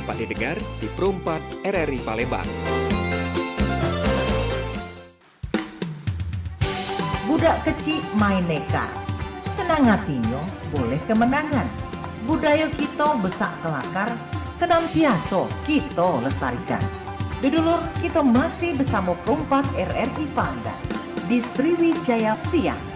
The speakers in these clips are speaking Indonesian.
dapat didengar di Pro 4 RRI Palembang. Budak kecil main neka, senang hatinya boleh kemenangan. Budaya kita besak kelakar, senantiasa kita lestarikan. Dudulur, kita masih bersama Pro 4 RRI Palembang di Sriwijaya Siang.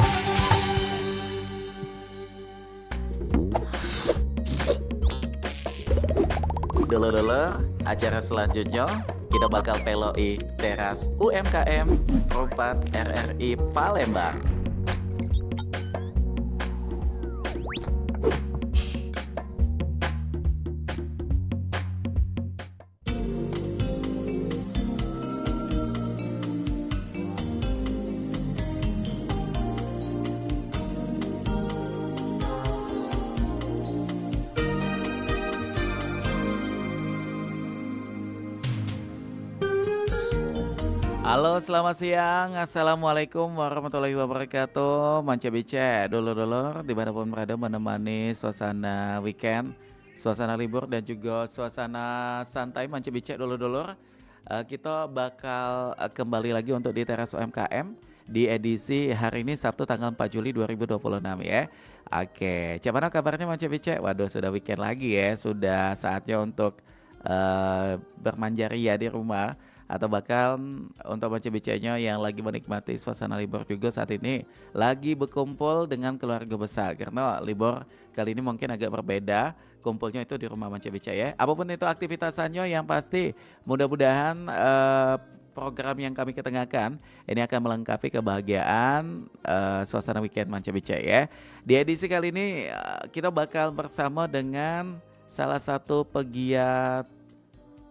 Dulur-dulur, acara selanjutnya kita bakal peloi teras UMKM Pro 4 RRI Palembang. Halo, selamat siang. Assalamualaikum warahmatullahi wabarakatuh. Manca bice, dulur-dulur dimanapun berada menemani suasana weekend, suasana libur dan juga suasana santai manca bice dulur-dulur. Kita bakal kembali lagi untuk di teras UMKM di edisi hari ini Sabtu tanggal 4 Juli 2026 ya. Oke, gimana kabarnya manca bice? Waduh, sudah weekend lagi ya. Sudah saatnya untuk bermanjaria di rumah, atau bahkan untuk baca-bacanya yang lagi menikmati suasana libur juga saat ini lagi berkumpul dengan keluarga besar, karena libur kali ini mungkin agak berbeda, kumpulnya itu di rumah baca-baca ya. Apapun itu aktivitasnya, yang pasti mudah-mudahan program yang kami ketengahkan ini akan melengkapi kebahagiaan suasana weekend baca-baca ya. Di edisi kali ini kita bakal bersama dengan salah satu pegiat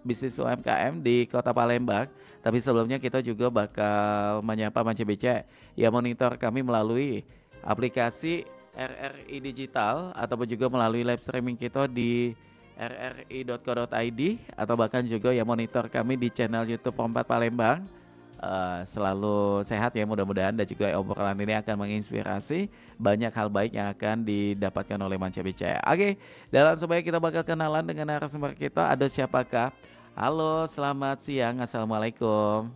bisnis UMKM di Kota Palembang. Tapi sebelumnya kita juga bakal menyapa Manca BC yang monitor kami melalui aplikasi RRI Digital ataupun juga melalui live streaming kita di rri.co.id, atau bahkan juga yang monitor kami di channel YouTube Pro 4 Palembang. Selalu sehat ya mudah-mudahan, dan juga obrolan ini akan menginspirasi banyak hal baik yang akan didapatkan oleh Manca BC. Oke, dalam supaya kita bakal kenalan dengan narasumber kita, ada siapakah? Halo, selamat siang. Assalamualaikum.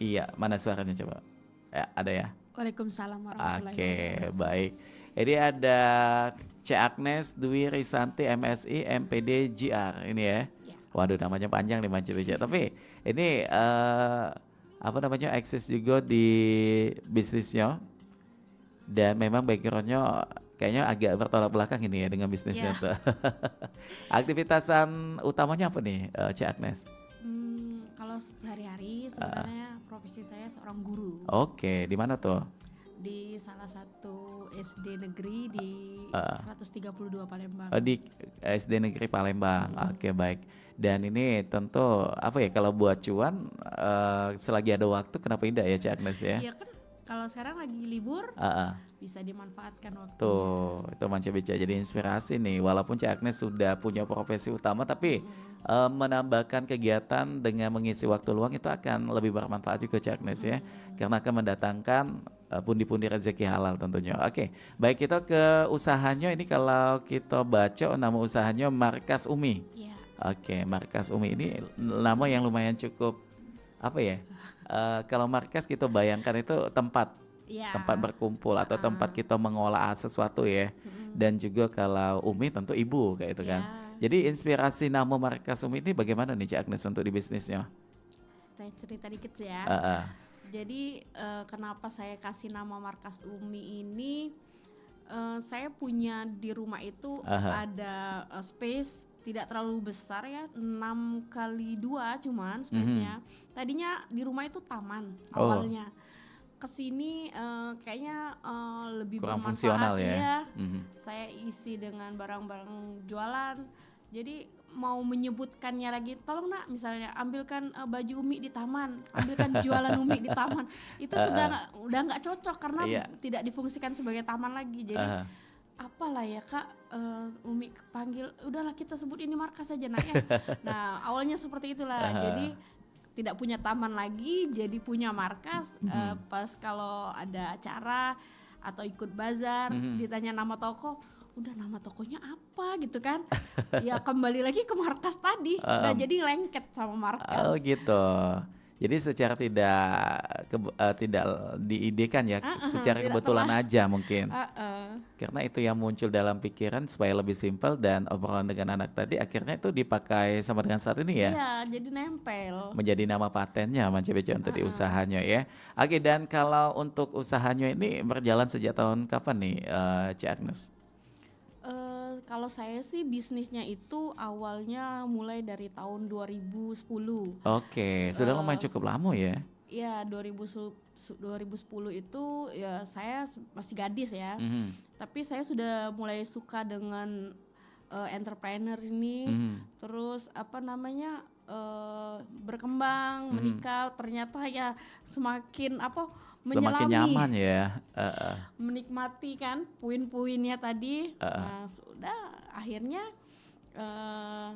Iya, mana suaranya coba? Ya, ada ya? Waalaikumsalam warahmatullahi Oke, wabarakatuh. baik. Ini ada C. Agnes Dwi Risanti MSI MPD GR ini ya. Ya. Waduh, namanya panjang nih Manca BC. Tapi ini apa namanya, eksis juga di bisnisnya, dan memang backgroundnya kayaknya agak bertolak belakang ini ya dengan bisnisnya Ya. tuh. Aktivitasan utamanya apa nih, Cik Agnes? Kalau sehari-hari sebenarnya profesi saya seorang guru Oke, di mana tuh? di salah satu SD negeri di 132 Palembang. Di SD Negeri Palembang. Oke, baik. Dan ini tentu apa ya, kalau buat cuan selagi ada waktu kenapa tidak ya Cik Agnes ya? Iya kan, kalau sekarang lagi libur bisa dimanfaatkan waktunya. Tuh, itu Manca BC jadi inspirasi nih. Walaupun Cik Agnes sudah punya profesi utama, tapi menambahkan kegiatan dengan mengisi waktu luang itu akan lebih bermanfaat juga Cik Agnes ya. Karena akan mendatangkan pundi-pundi rezeki halal tentunya. Oke, baik, kita ke usahanya. Ini kalau kita baca nama usahanya Markas Umi. Iya. Oke, Markas Umi ini nama yang lumayan cukup apa ya? Kalau markas kita bayangkan itu tempat Iya. tempat berkumpul atau tempat kita mengolah sesuatu ya. Dan juga kalau Umi tentu ibu kayak itu kan. Ya. Jadi inspirasi nama Markas Umi ini bagaimana nih Cik Agnes untuk di bisnisnya? Saya cerita dikit ya. Jadi kenapa saya kasih nama Markas Umi ini, saya punya di rumah itu ada space tidak terlalu besar ya, 6x2 cuman space-nya. Tadinya di rumah itu taman awalnya. Kesini kayaknya lebih Kurang bermanfaat fungsional ya. Saya isi dengan barang-barang jualan. Jadi mau menyebutkannya lagi, tolong nak misalnya ambilkan baju Umi di taman, ambilkan jualan Umi di taman, itu udah nggak cocok karena tidak difungsikan sebagai taman lagi. Jadi apalah ya Kak, Umi panggil, udahlah kita sebut ini markas saja nak ya. Nah awalnya seperti itulah. Jadi tidak punya taman lagi, jadi punya markas. Pas kalau ada acara atau ikut bazar, ditanya nama toko, udah nama tokonya apa gitu kan. Ya kembali lagi ke markas tadi, udah Heeh. jadi lengket sama Oh markas. gitu. Jadi secara tidak diidekan ya, secara Tidak kebetulan telah. aja mungkin. Heeh. Karena itu yang muncul dalam pikiran supaya lebih simpel dan obrolan dengan anak tadi akhirnya itu dipakai sama dengan saat ini ya. Iya, jadi nempel. Menjadi nama patennya Mance Beca untuk di usahanya ya. Oke, dan kalau untuk usahanya ini berjalan sejak tahun kapan nih, Cik Agnes? Kalau saya sih bisnisnya itu awalnya mulai dari tahun 2010. Oke, sudah lumayan cukup lama ya. Ya 2010 itu ya saya masih gadis ya. Mhm, Tapi saya sudah mulai suka dengan entrepreneur ini. mhm, Terus apa namanya berkembang, menikah, ternyata ya semakin apa semakin menyelami, nyaman ya. Heeh, menikmati kan puin-puinnya tadi. heeh. Nah, sudah akhirnya eh,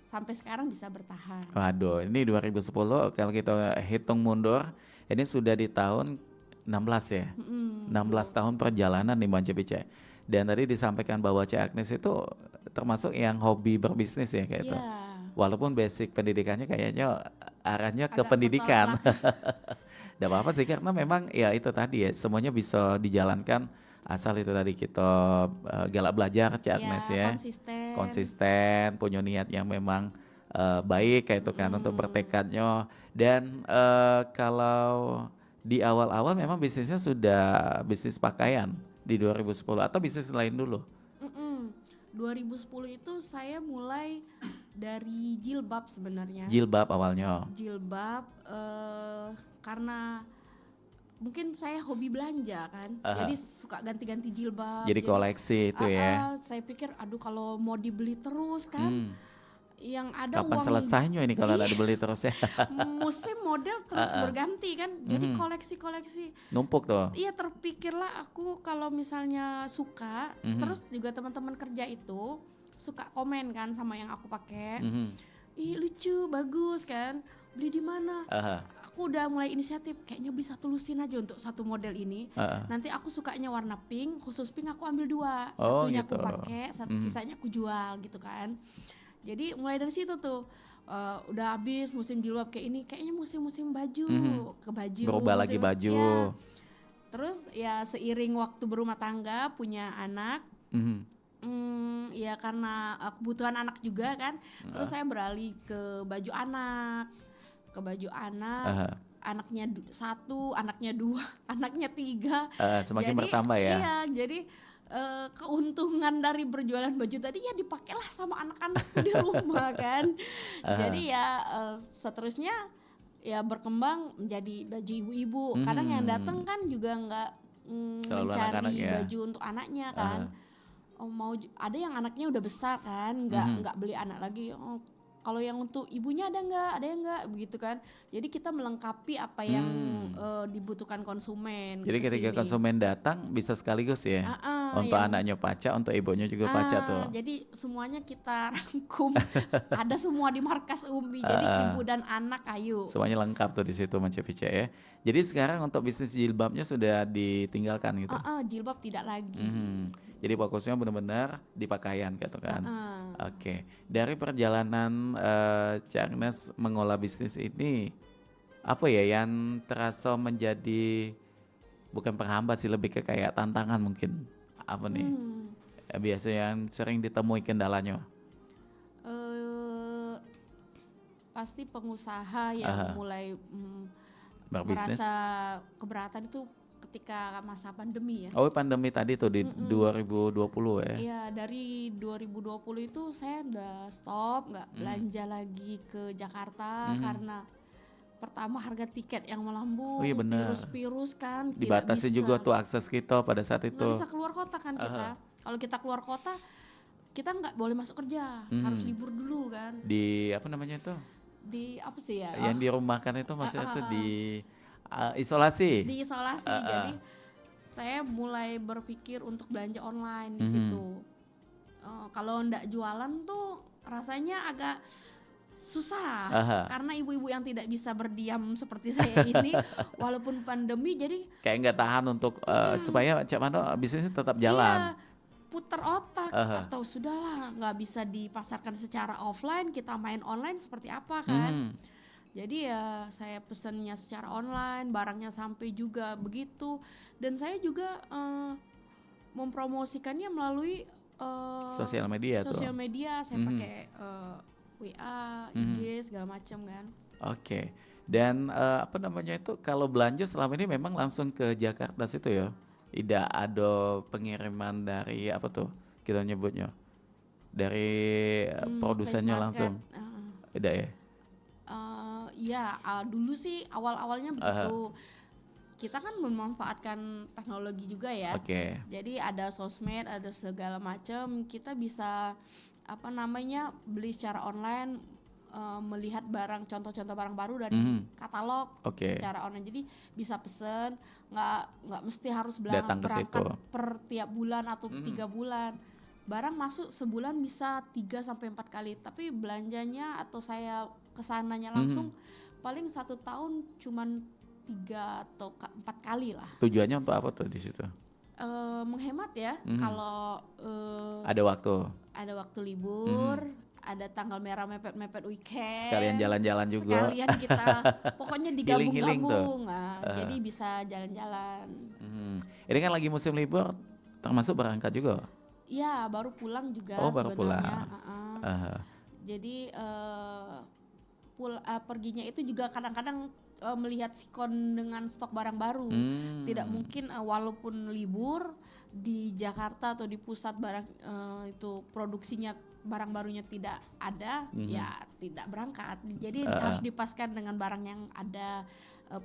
sampai sekarang bisa bertahan. Waduh, ini 2010 kalau kita hitung mundur, ini sudah di tahun 16 ya. Mm-mm. 16 tahun perjalanan nih Mance Beca. Dan tadi disampaikan bahwa Cik Agnes itu termasuk yang hobi berbisnis ya kayak itu. Ya, Walaupun basic pendidikannya kayaknya arahnya ke agak pendidikan. bertolak. Tidak apa-apa sih karena memang ya itu tadi ya semuanya bisa dijalankan asal itu tadi kita galak belajar Cik Agnes Ya, ya. konsisten. Konsisten, punya niat yang memang baik kayak itu kan untuk bertekadnya. Dan kalau di awal-awal memang bisnisnya sudah bisnis pakaian di 2010 atau bisnis lain dulu? Mm-mm. 2010 itu saya mulai dari jilbab sebenarnya. Jilbab awalnya. Jilbab karena mungkin saya hobi belanja kan, Aha. jadi suka ganti-ganti jilbab. Jadi koleksi itu ya. Saya pikir aduh kalau mau dibeli terus kan, Hmm. yang ada Kapan uang selesainya ini kalau ada dibeli terus ya? musim model terus berganti kan, jadi koleksi-koleksi. Numpuk tuh. Iya, terpikirlah aku kalau misalnya suka, terus juga teman-teman kerja itu suka komen kan sama yang aku pakai. Mhm. Ih lucu, bagus kan, beli di mana? Aha, Aku udah mulai inisiatif, kayaknya beli satu lusin aja untuk satu model ini. aha. Nanti aku sukanya warna pink, khusus pink aku ambil 2, Oh, satunya gitu. aku pakai, sisanya aku jual gitu kan. Jadi mulai dari situ tuh udah habis musim jilbab kayak ini, kayaknya musim-musim baju, ke baju. Berubah lagi musim- baju. ya. Terus ya seiring waktu berumah tangga, punya anak, Mhm. ya karena kebutuhan anak juga kan, terus saya beralih ke baju anak, Aha. anaknya 1, anaknya 2, anaknya 3. Semakin Jadi, bertambah ya. Iya, jadi keuntungan dari berjualan baju tadi ya dipakailah sama anak-anakku di rumah kan. Jadi ya seterusnya ya berkembang menjadi baju ibu-ibu. Kadang yang datang kan juga nggak Selalu anak-anak mencari ya. baju untuk anaknya kan. Oh, ada yang anaknya udah besar kan, nggak beli anak lagi. Oh, kalau yang untuk ibunya ada yang nggak begitu kan. Jadi kita melengkapi apa yang dibutuhkan konsumen. Jadi gitu ketika sini. konsumen datang bisa sekaligus ya. Untuk yang- anaknya pacak, untuk ibunya juga pacak tuh. Jadi semuanya kita rangkum, ada semua di markas Umi. Jadi ibu dan anak ayo. Semuanya lengkap tuh di situ Mance Beca ya. Jadi sekarang untuk bisnis jilbabnya sudah ditinggalkan gitu. Jilbab tidak lagi. Mhm. Jadi fokusnya benar-benar di pakaian gitu kan. Oke. Dari perjalanan Cik Agnes mengolah bisnis ini apa ya yang terasa menjadi bukan penghambat sih, lebih ke kayak tantangan mungkin. Apa nih? Biasa yang sering ditemui kendalanya. Eh, Pasti pengusaha yang mulai Berbisnis. merasa keberatan itu ketika masa pandemi ya. Oh, pandemi tadi tuh di 2020 ya. Iya, dari 2020 itu saya udah stop, nggak belanja lagi ke Jakarta karena pertama harga tiket yang melambung, Oh iya benar. virus-virus kan, tidak Dibatasi bisa, juga tuh akses kita pada saat nggak itu. bisa keluar kota kan kita. Kalau kita keluar kota, kita nggak boleh masuk kerja, harus libur dulu kan. Di apa namanya itu? Di apa sih ya? Yang dirumahkan itu maksudnya itu di isolasi. Di isolasi. Jadi saya mulai berpikir untuk belanja online di situ. Kalau ndak jualan tuh rasanya agak susah karena ibu-ibu yang tidak bisa berdiam seperti saya ini walaupun pandemi, jadi Kayak nggak tahan untuk supaya Cak Mano bisnisnya tetap jalan. iya, putar otak, Aha. atau sudahlah nggak bisa dipasarkan secara offline, kita main online seperti apa kan. Jadi ya saya pesennya secara online, barangnya sampai juga begitu. Dan saya juga mempromosikannya melalui Sosial media tuh. sosial media. Saya pakai WA, IG segala macam kan. Oke. Dan apa namanya itu kalau belanja selama ini memang langsung ke Jakarta situ ya? Tidak ada pengiriman dari apa tuh kita nyebutnya? Dari Place produsennya market. langsung. Tidak ya? Ya dulu sih awal-awalnya begitu. Kita kan memanfaatkan teknologi juga ya. Oke. Jadi ada sosmed, ada segala macam. Kita bisa apa namanya beli secara online, melihat barang, contoh-contoh barang baru dari katalog Oke. secara online. Jadi bisa pesen, nggak mesti harus Datang ke berangkat situ. per tiap bulan atau 3 bulan. Barang masuk sebulan bisa 3 sampai 4 kali. Tapi belanjanya atau saya kesananya langsung paling 1 tahun cuman 3 atau 4 kali lah. Tujuannya untuk apa tuh di situ? Menghemat ya. Kalau Ada waktu. ada waktu libur, ada tanggal merah mepet-mepet weekend. Sekalian jalan-jalan juga. Sekalian kita pokoknya Healing-healing tuh. digabung-gabung. Nah, jadi bisa jalan-jalan. Ini kan lagi musim libur, termasuk berangkat juga. Iya, baru pulang juga Oh, baru sebenarnya. pulang. Aha. Jadi perginya itu juga kadang-kadang melihat sikon dengan stok barang baru. Tidak mungkin walaupun libur di Jakarta atau di pusat barang itu produksinya barang barunya tidak ada, ya tidak berangkat. Jadi harus dipaskan dengan barang yang ada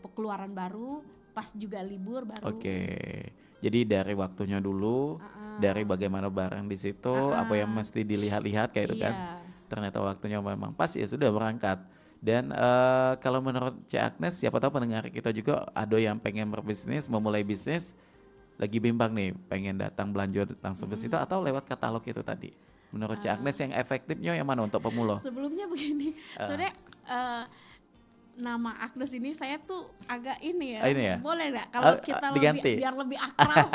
pengeluaran baru, pas juga libur baru. Oke. Jadi dari waktunya dulu, dari bagaimana barang di situ, apa yang mesti dilihat-lihat kayak itu kan. Iya. Ternyata waktunya memang pas ya sudah berangkat. Dan kalau menurut Cik Agnes, siapa tahu pendengar kita juga ada yang pengen berbisnis, memulai bisnis, lagi bimbang nih, pengen datang belanja langsung ke situ atau lewat katalog itu tadi. Menurut Cik Agnes yang efektifnya yang mana untuk pemula? Sebelumnya begini, sebenarnya nama Agnes ini saya tuh agak ini ya, Ini ya? boleh nggak kalau kita diganti? biar lebih akrab?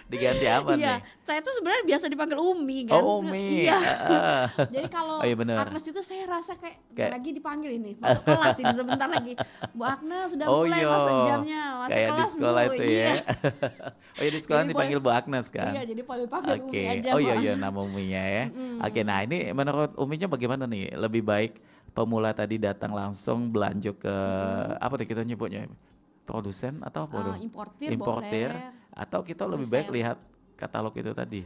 Diganti apa Iya, nih? saya tuh sebenarnya biasa dipanggil Umi kan. Oh, Umi. Iya. Jadi kalau Oh, iya bener. Agnes itu saya rasa kayak lagi dipanggil ini, masuk kelas ini sebentar lagi. Bu Agnes sudah Oh mulai iya, masuk jamnya, masuk kayak di kelas sekolah Bu. itu Iya. ya. Oh ya di sekolah Jadi dipanggil Bu Agnes kan? Iya, jadi panggil Umi Oke. aja. Oh iya Mas. iya nama Uminya ya. Oke, nah ini menurut Uminya bagaimana nih? Lebih baik pemula tadi datang langsung belanja ke apa tuh kita nyebutnya? Produsen atau apa tuh? Importir Importir boleh. atau kita lebih baik lihat katalog itu tadi?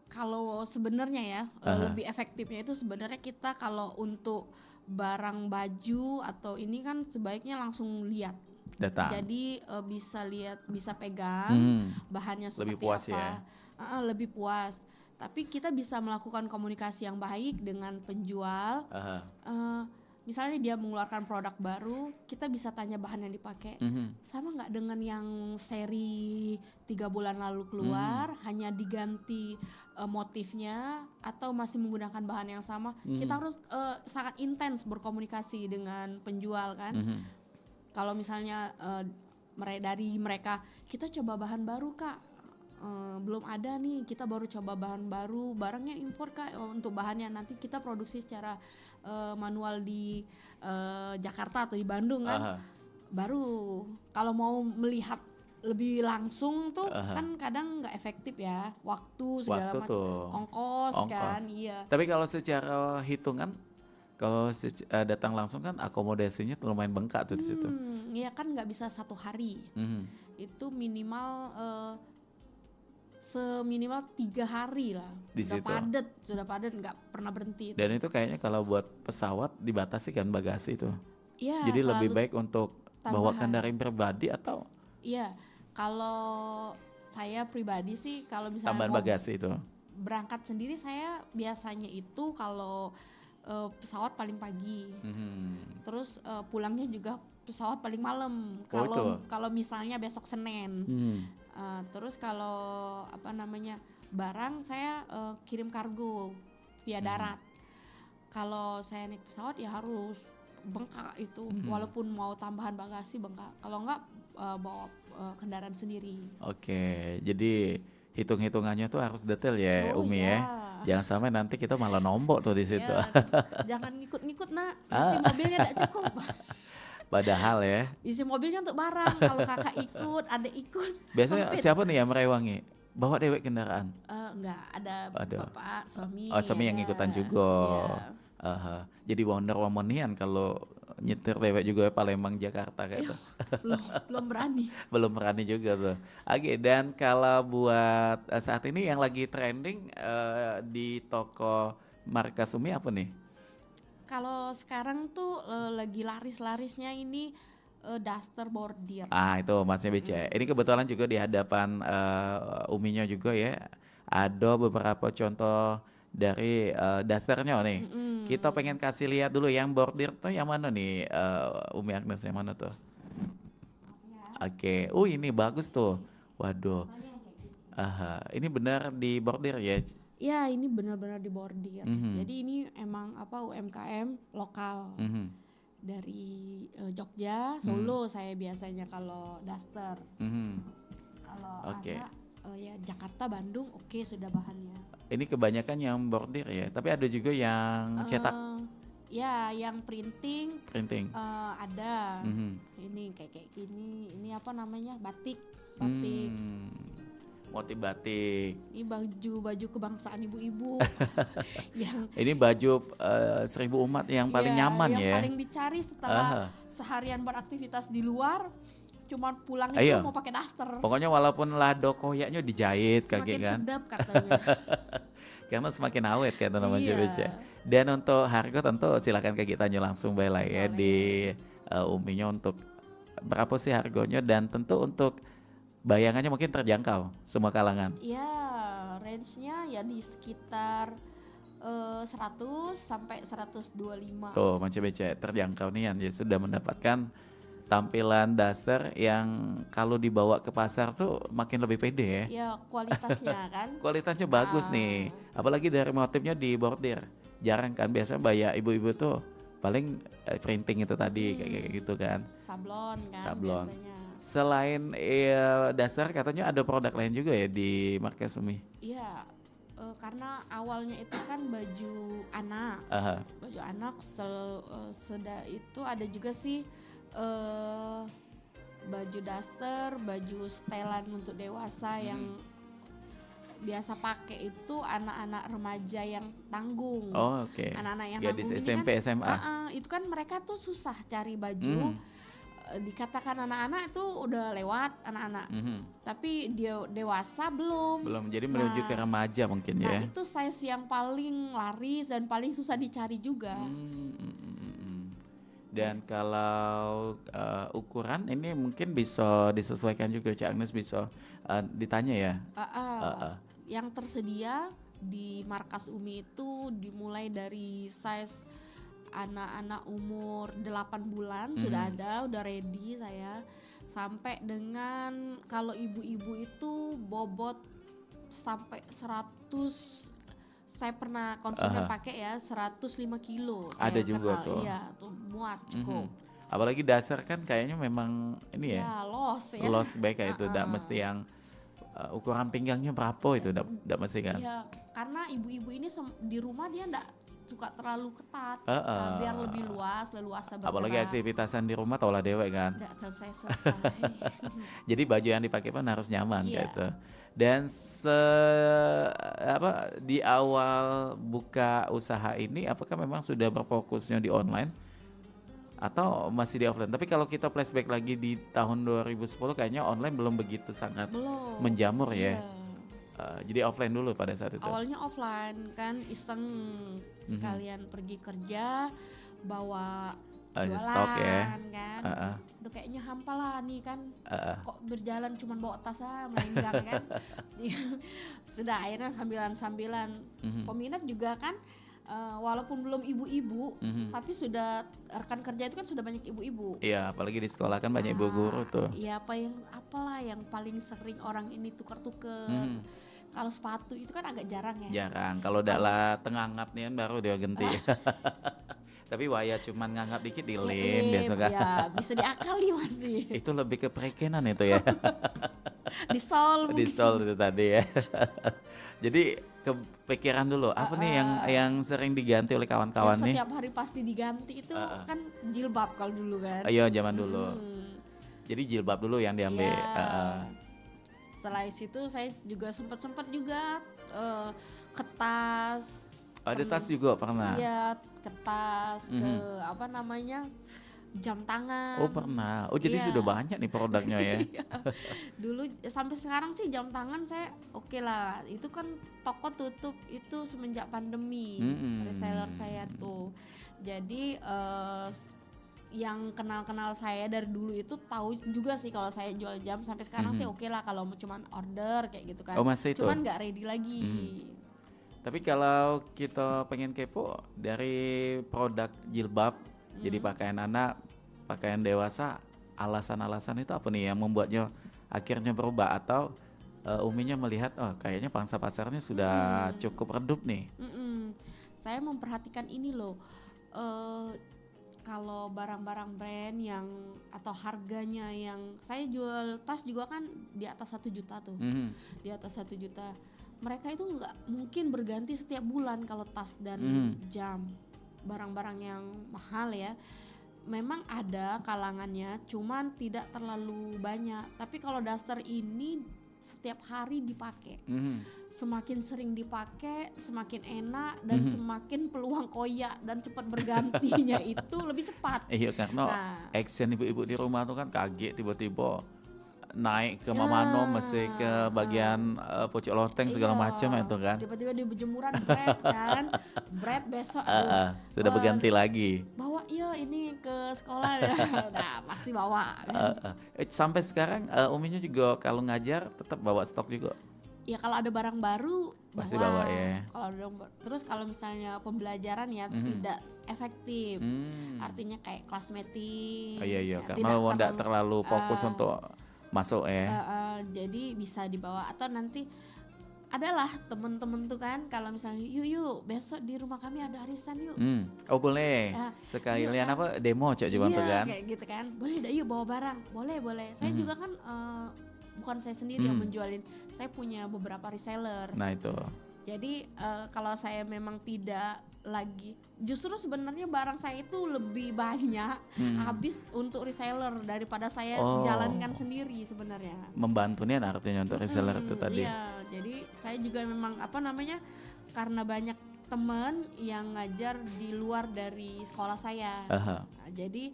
Kalau sebenarnya ya lebih efektifnya itu sebenarnya kita kalau untuk barang baju atau ini kan sebaiknya langsung lihat. Datang. Jadi bisa lihat, bisa pegang bahannya Lebih seperti puas apa. ya? Lebih puas. Tapi kita bisa melakukan komunikasi yang baik dengan penjual. Misalnya dia mengeluarkan produk baru, kita bisa tanya bahan yang dipakai. Sama nggak dengan yang seri 3 bulan lalu keluar, hanya diganti motifnya atau masih menggunakan bahan yang sama. Kita harus sangat intens berkomunikasi dengan penjual kan. Kalau misalnya dari mereka, kita coba bahan baru Kak, belum ada nih, kita baru coba bahan baru, barangnya impor Kak, untuk bahannya nanti kita produksi secara manual di Jakarta atau di Bandung kan. Baru kalau mau melihat lebih langsung tuh kan kadang nggak efektif ya, waktu segala macam, ongkos kan. Iya. Tapi kalau secara hitungan, kalau datang langsung kan akomodasinya lumayan bengkak tuh di situ. Iya kan nggak bisa 1 hari, itu minimal seminimal 3 hari lah. Di situ. Sudah padat, nggak pernah berhenti. Dan itu kayaknya kalau buat pesawat dibatasi kan bagasi itu. Iya. Jadi lebih selalu baik untuk bawa tambahan. kendaraan pribadi atau Iya, kalau saya pribadi sih kalau misalnya tambahan mau bagasi itu. berangkat sendiri, saya biasanya itu kalau pesawat paling pagi, terus pulangnya juga pesawat paling malam. Kalau misalnya besok Senin, terus kalau apa namanya barang saya kirim kargo via darat. Kalau saya naik pesawat ya harus bengkak itu, walaupun mau tambahan bagasi bengkak. Kalau enggak bawa kendaraan sendiri. Oke, jadi hitung-hitungannya tuh harus detail ya Oh Umi ya. ya. Jangan sampai nanti kita malah nombok tuh di situ. Ya, jangan ngikut-ngikut nak, nanti mobilnya tidak cukup. Padahal ya. Isi mobilnya untuk barang, kalau kakak ikut, adik ikut, Biasanya sempit. siapa nih yang merewangi? Bawa dewek kendaraan. Enggak, ada Ada. bapak, suami. Oh, suami yang ada. ikutan juga. Iya. Aha. Jadi wonder womanian kalau nyetir dewek juga Palembang Jakarta kayak Iya. tuh. belum berani. Belum berani juga tuh. Oke, dan kalau buat saat ini yang lagi trending di toko markas Umi apa nih? Kalau sekarang tuh lagi laris-larisnya ini daster bordir. Ah, itu Masnya BC. Ini kebetulan juga di hadapan Uminya juga ya. Ada beberapa contoh dari dasternya nih. Kita pengen kasih lihat dulu yang bordir tuh yang mana nih Umi Agnes, yang mana tuh? Oke. Ini bagus tuh. Waduh. Aha, ini benar di bordir ya. Ya, ini benar-benar di bordir. Mhm. Jadi ini emang UMKM lokal Mhm, dari Jogja, Solo saya biasanya kalau daster. mhm. Kalau Oke. anak ya Jakarta, Bandung, oke sudah bahannya. Ini kebanyakan yang bordir ya, tapi ada juga yang cetak Ya, yang printing printing. ada. Mhm. Ini kayak gini. Ini apa namanya? Batik. Motif batik. Ini baju kebangsaan ibu-ibu yang Ini baju 1000 umat yang paling nyaman yang ya. paling dicari setelah seharian beraktivitas di luar, cuman pulang itu Iya. mau pakai daster. Pokoknya walaupun lado koyaknya dijahit kaki Semakin kan. sedap katanya. Karena semakin awet kan namanya Iya. BC. Dan untuk harga tentu silakan Kak tanya langsung Bella ya Boleh. di Uminya untuk berapa sih harganya, dan tentu untuk bayangannya mungkin terjangkau semua kalangan. Ya, range-nya ya di sekitar 100 sampai 125. Tuh Mas BC terjangkau nih ya, sudah mendapatkan tampilan daster yang kalau dibawa ke pasar tuh makin lebih pede ya. Ya, kualitasnya kan. Kualitasnya bagus nih, apalagi dari motifnya di bordir. Jarang kan, biasanya banyak ibu-ibu tuh paling printing itu tadi kayak gitu kan. Sablon kan Sablon. biasanya. Selain daster katanya ada produk lain juga ya di Markas Umi. Iya, karena awalnya itu kan baju anak. Aha. Baju anak sudah itu ada juga sih baju daster, baju setelan untuk dewasa yang biasa pakai itu anak-anak remaja yang tanggung. Oh, oke. Anak-anak yang Gadis tanggung ini SMP, kan, SMA. itu kan mereka tuh susah cari baju. Dikatakan anak-anak itu udah lewat anak-anak, tapi dia dewasa belum. Belum, jadi menuju ke remaja mungkin Nah ya. itu size yang paling laris dan paling susah dicari juga. Dan kalau ukuran ini mungkin bisa disesuaikan juga, Cak Agnes, bisa ditanya ya. Yang tersedia di Markas Umi itu dimulai dari size anak-anak umur 8 bulan sudah ada, udah ready saya, sampai dengan kalau ibu-ibu itu bobot sampai 100, saya pernah konsumen pakai ya 105 kilo. Ada saya juga kenal. tuh. Iya, tuh muat cukup. Apalagi dasar kan kayaknya memang ini ya, Ya, los ya. los back kayak itu, tidak mesti yang ukuran pinggangnya berapa itu, tidak mesti kan. Iya, karena ibu-ibu ini di rumah dia enggak suka terlalu ketat, biar lebih luas, leluasa bergerak. Apalagi aktivitasan di rumah taulah dewek kan. Enggak selesai-selesai. Jadi baju yang dipakai pun harus nyaman Iya. gitu. Dan di awal buka usaha ini apakah memang sudah berfokusnya di online atau masih di offline? Tapi kalau kita flashback lagi di tahun 2010 kayaknya online belum begitu sangat Belum. menjamur ya. Iya. Jadi offline dulu pada saat itu. Awalnya offline kan, iseng sekalian pergi kerja bawa jualan stok ya. kan. Udah kayaknya hampa lah nih kan. Kok berjalan cuman bawa tas melenggang kan. Sudah akhirnya sambilan-sambilan. Peminat juga kan, walaupun belum ibu-ibu, tapi sudah rekan kerja itu kan sudah banyak ibu-ibu. Iya, apalagi di sekolah kan banyak ibu guru tuh. Iya, apalah yang paling sering orang ini tukar-tukar. Kalau sepatu itu kan agak jarang ya. Jarang. Kalau daklah tengah ngap nih kan baru dia ganti. Tapi waya cuman nganggap dikit di lem lem, biasa kan. ya bisa diakali masih. Itu lebih ke prekenan itu ya. Disol Di mungkin. sol itu tadi ya. Jadi kepikiran dulu apa nih yang sering diganti oleh Yang kawan-kawan nih? setiap hari pasti diganti itu kan jilbab kalau dulu kan. Ayo zaman dulu. Hmm, Jadi jilbab dulu yang diambil. iya. Setelah itu saya juga sempat juga ke tas. Ada tas juga pernah. Iya, ke tas, ke apa namanya, jam tangan. Oh pernah. Oh jadi Iya. sudah banyak nih produknya ya. Iya. Dulu sampai sekarang sih jam tangan saya oke lah. Itu kan toko tutup itu semenjak pandemi. Reseller saya tuh. Jadi yang kenal-kenal saya dari dulu itu tahu juga sih kalau saya jual jam. Sampai sekarang sih oke lah kalau mau cuman order kayak gitu kan. Oh masih itu. Cuman nggak ready lagi. Tapi kalau kita pengen kepo dari produk jilbab, jadi pakaian anak, pakaian dewasa, alasan-alasan itu apa nih yang membuatnya akhirnya berubah atau Uminya melihat oh kayaknya pangsa pasarnya sudah cukup redup nih. Saya memperhatikan ini loh, kalau barang-barang brand yang atau harganya yang saya jual tas juga kan di atas 1 juta tuh, di atas 1 juta. Mereka itu nggak mungkin berganti setiap bulan kalau tas dan jam, barang-barang yang mahal ya. Memang ada kalangannya, cuman tidak terlalu banyak. Tapi kalau daster ini setiap hari dipakai, semakin sering dipakai semakin enak dan semakin peluang koyak dan cepat bergantinya itu lebih cepat. Iya karena action ibu-ibu di rumah tuh kan kaget tiba-tiba naik ke Mamano mesti ke bagian pucuk loteng segala macam itu kan. Tiba-tiba di jemuran bread besok Sudah berganti lagi. bawa ini ke sekolah ya. Nah pasti bawa kan. Sampai sekarang Uminya juga kalau ngajar tetap bawa stok juga. Ya kalau ada barang baru Pasti bawa ya. Terus kalau misalnya pembelajaran ya tidak efektif. Artinya kayak kelas meeting. Oh iya ya, karena tidak terlalu fokus untuk masuk ya. Jadi bisa dibawa atau nanti adalah temen-temen tuh kan kalau misalnya yuk besok di rumah kami ada arisan yuk. Oh boleh. Sekalian iya kan? apa demo cok juga tuh kan. Kayak gitu kan. Boleh dah yuk bawa barang. Boleh. Saya juga kan bukan saya sendiri yang menjualin. Saya punya beberapa reseller. Nah itu. Jadi kalau saya memang tidak lagi, justru sebenarnya barang saya itu lebih banyak habis untuk reseller daripada saya jalankan sendiri sebenarnya. Membantu nih artinya untuk reseller itu tadi. Iya, jadi saya juga memang karena banyak teman yang ngajar di luar dari sekolah saya. Nah, jadi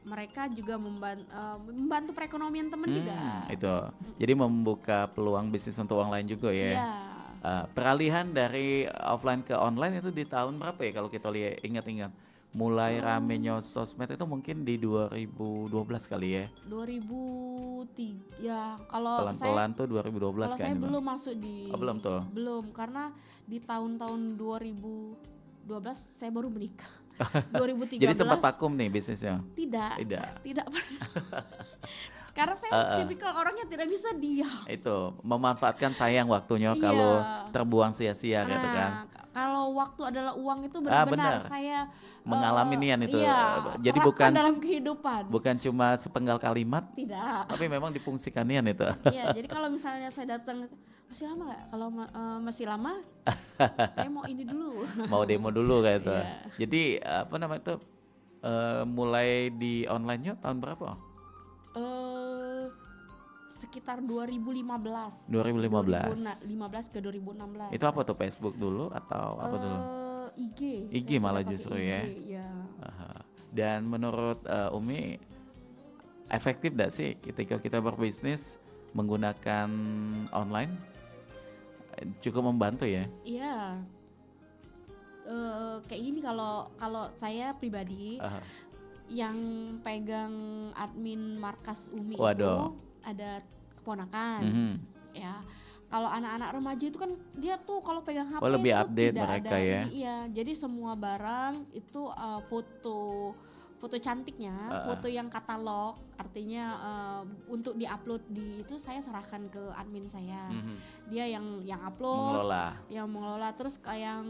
mereka juga membantu perekonomian teman juga. Itu. Jadi membuka peluang bisnis untuk orang lain juga ya. Iya. Peralihan dari offline ke online itu di tahun berapa ya kalau kita lihat ingat-ingat? Mulai ramenya sosmed itu mungkin di 2012 kali ya. 2003 ya kalau Pelan-pelan tuh 2012 kalau kayaknya. saya belum masuk di belum tuh. Belum karena di tahun-tahun 2012 saya baru menikah. 2013 Jadi sempat vakum nih bisnisnya? Tidak pernah. Karena saya tipikal orangnya tidak bisa diam. Itu memanfaatkan sayang waktunya kalau terbuang sia-sia gitu kan. Kalau waktu adalah uang itu benar-benar saya mengalami nian itu. Jadi terapkan bukan dalam kehidupan. Bukan cuma sepenggal kalimat, Tidak. tapi memang difungsikan nian itu. Iya, jadi kalau misalnya saya datang masih lama nggak? Kalau masih lama, saya mau ini dulu. Mau demo dulu kayak itu. Iya. Jadi apa namanya itu mulai di online-nya tahun berapa? Sekitar 2015. 2015. 2015 ke 2016. Itu apa tuh Facebook dulu atau apa dulu? IG. IG Saya malah sudah pakai justru IG, ya. Iya. Dan menurut Umi efektif gak sih ketika kita berbisnis menggunakan online? Cukup membantu ya? Iya. Kayak gini kalau saya pribadi yang pegang admin markas Umi Waduh. itu ada keponakan. Ya. Kalau anak-anak remaja itu kan dia tuh kalau pegang HP lebih itu update tidak mereka ada ya. Iya, jadi semua barang itu foto cantiknya, foto yang katalog, artinya untuk diupload di itu saya serahkan ke admin saya. Dia yang upload, yang mengelola. Terus kayak yang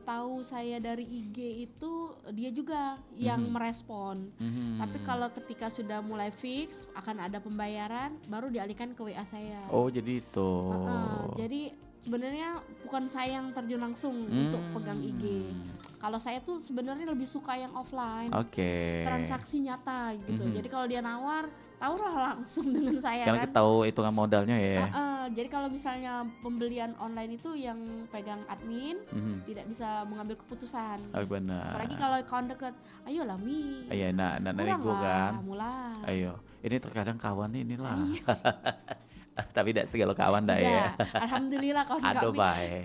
tahu saya dari IG itu dia juga yang merespon. Tapi kalau ketika sudah mulai fix akan ada pembayaran, baru dialihkan ke WA saya. Oh, jadi itu. Jadi sebenarnya bukan saya yang terjun langsung untuk pegang IG. Kalau saya tuh sebenarnya lebih suka yang offline, transaksi nyata gitu. Jadi kalau dia nawar, taruhlah langsung dengan saya Karena kan. kita tahu hitungan modalnya ya. Jadi kalau misalnya pembelian online itu yang pegang admin, tidak bisa mengambil keputusan. Oh, benar. Apalagi kalau kawan dekat, ayolah Mi. Iya, nah kurang gue kan. mulai. Ayo, ini terkadang kawan inilah. Tapi tidak segala kawan dah ya. Alhamdulillah kawan Aduh kami. baik.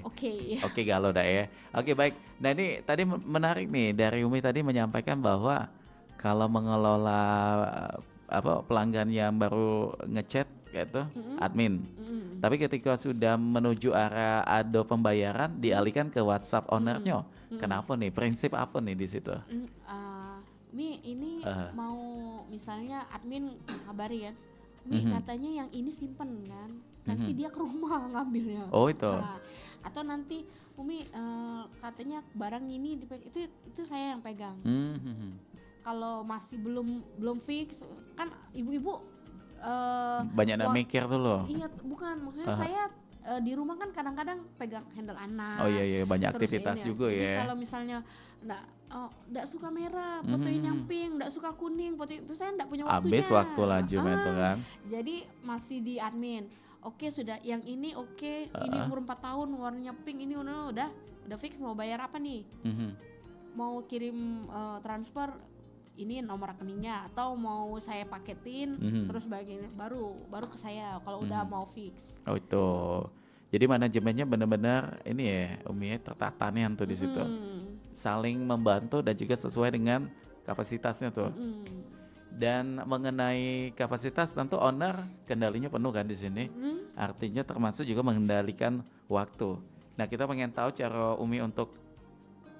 Oke, galau dah ya. Oke, baik. Nah ini tadi menarik nih dari Umi tadi menyampaikan bahwa kalau mengelola pelanggan yang baru ngechat gitu, admin. Tapi ketika sudah menuju arah ada pembayaran dialihkan ke WhatsApp ownernya. Kenapa nih? Prinsip apa nih di situ? Mi ini mau misalnya admin kabari kan. Mi katanya yang ini simpen kan, nanti dia ke rumah ngambilnya. Oh itu. Atau nanti Umi katanya barang ini itu saya yang pegang. Kalau masih belum fix kan ibu-ibu banyak nak mikir tuh loh. Iya, bukan maksudnya saya di rumah kan kadang-kadang pegang handle anak. Oh iya banyak aktivitas juga Jadi ya. kalau misalnya enggak suka merah, fotoin yang pink, enggak suka kuning, fotoin itu saya enggak punya waktunya. Habis waktu laju itu kan. Jadi masih di admin. Oke, sudah yang ini ini umur 4 tahun warnanya pink ini udah fix mau bayar apa nih? Mau kirim transfer ini nomor rekeningnya atau mau saya paketin terus baru ke saya kalau udah mau fix. Oh itu. Jadi manajemennya benar-benar ini ya Umi tertata nih tuh di situ. Saling membantu dan juga sesuai dengan kapasitasnya tuh. Dan mengenai kapasitas tentu owner kendalinya penuh kan di sini. Artinya termasuk juga mengendalikan waktu. Nah, kita pengen tahu cara Umi untuk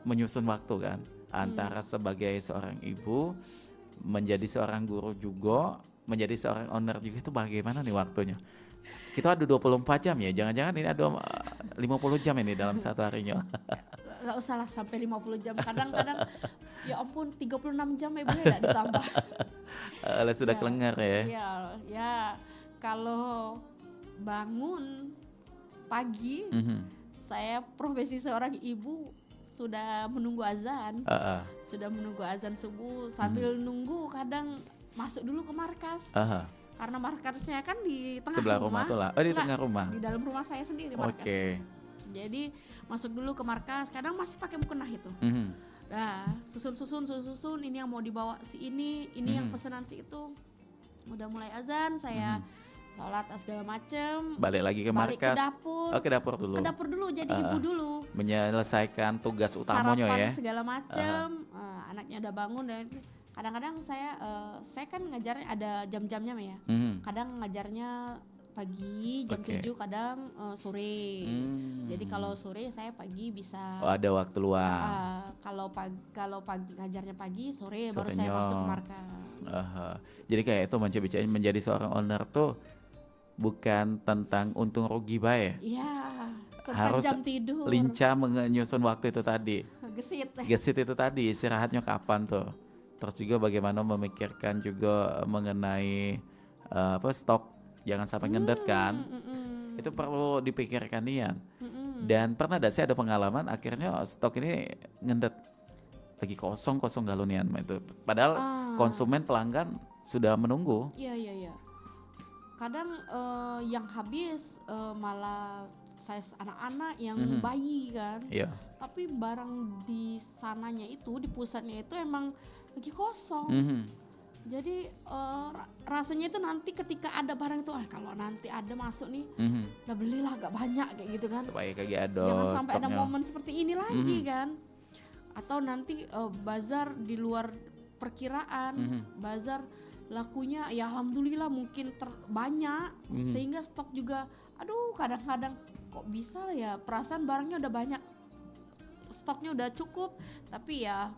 menyusun waktu kan antara sebagai seorang ibu, menjadi seorang guru juga, menjadi seorang owner juga itu bagaimana nih waktunya? Kita ada 24 jam ya, jangan-jangan ini ada 50 jam ini dalam satu harinya. Gak usah lah sampai 50 jam, kadang-kadang ya ampun 36 jam ya boleh gak ditambah. Sudah kelengar ya. Ya kalau bangun pagi, saya profesi seorang ibu sudah menunggu azan, sudah menunggu azan subuh sambil nunggu kadang masuk dulu ke markas. Karena markasnya kan di tengah sebelah rumah tuh lah. Di tengah rumah. Di dalam rumah saya sendiri markas. Jadi masuk dulu ke markas, kadang masih pakai mukena itu. Nah, susun ini yang mau dibawa si ini yang pesanan si itu. Udah mulai azan, saya sholat segala macem. Balik lagi ke markas. Ke dapur. Ke dapur dulu. Ke dapur dulu, jadi ibu dulu. Menyelesaikan tugas utamanya ya. Sarapan segala macem. Anaknya udah bangun dan kadang-kadang saya kan ngajarnya ada jam-jamnya ya. Kadang ngajarnya pagi jam 7, kadang sore. Jadi kalau sore saya pagi bisa. Oh, ada waktu luang. Kalau pagi ngajarnya pagi, sore baru saya masuk ke markas. Jadi kayak itu menjadi seorang owner tuh bukan tentang untung rugi baik. Iya. Harus jam tidur. Lincah menyusun waktu itu tadi. Gesit itu tadi, istirahatnya kapan tuh. Terus juga bagaimana memikirkan juga mengenai stok, jangan sampai ngendet kan. Itu perlu dipikirkan Nian. Dan pernah saya ada pengalaman akhirnya stok ini ngendet lagi kosong galonian itu. Padahal konsumen pelanggan sudah menunggu. Iya. Kadang yang habis malah size anak-anak yang bayi kan. Iya. Tapi barang di sananya itu, di pusatnya itu emang lagi kosong. Jadi rasanya itu nanti ketika ada barang itu, kalau nanti ada masuk nih, udah belilah agak banyak kayak gitu kan. Supaya kagak ada jangan sampai stoknya. ada momen seperti ini lagi kan. Atau nanti bazar di luar perkiraan, bazar lakunya ya alhamdulillah mungkin banyak, sehingga stok juga, aduh kadang-kadang kok bisa ya, perasaan barangnya udah banyak, stoknya udah cukup, tapi ya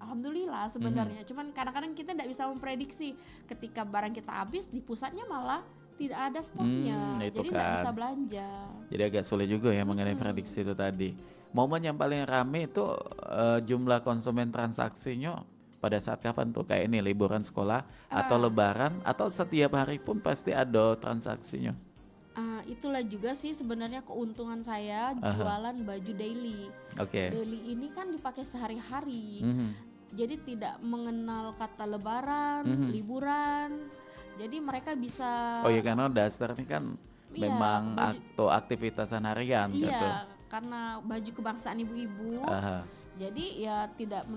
alhamdulillah sebenarnya. Cuman kadang-kadang kita tidak bisa memprediksi ketika barang kita habis di pusatnya malah tidak ada stoknya, itu jadi tidak bisa kan. belanja. Jadi agak sulit juga ya mengenai prediksi itu tadi. Momen yang paling rame itu jumlah konsumen transaksinya pada saat kapan tuh? Kayak ini liburan sekolah atau lebaran atau setiap hari pun pasti ada transaksinya. Itulah juga sih sebenarnya keuntungan saya jualan baju daily. Oke. Daily ini kan dipakai sehari-hari, Mhm. jadi tidak mengenal kata lebaran, liburan. Jadi mereka bisa Oh iya, karena daster ini kan Iya, memang baju- aktivitas harian gitu. iya, karena baju kebangsaan ibu-ibu. Aha. Jadi ya tidak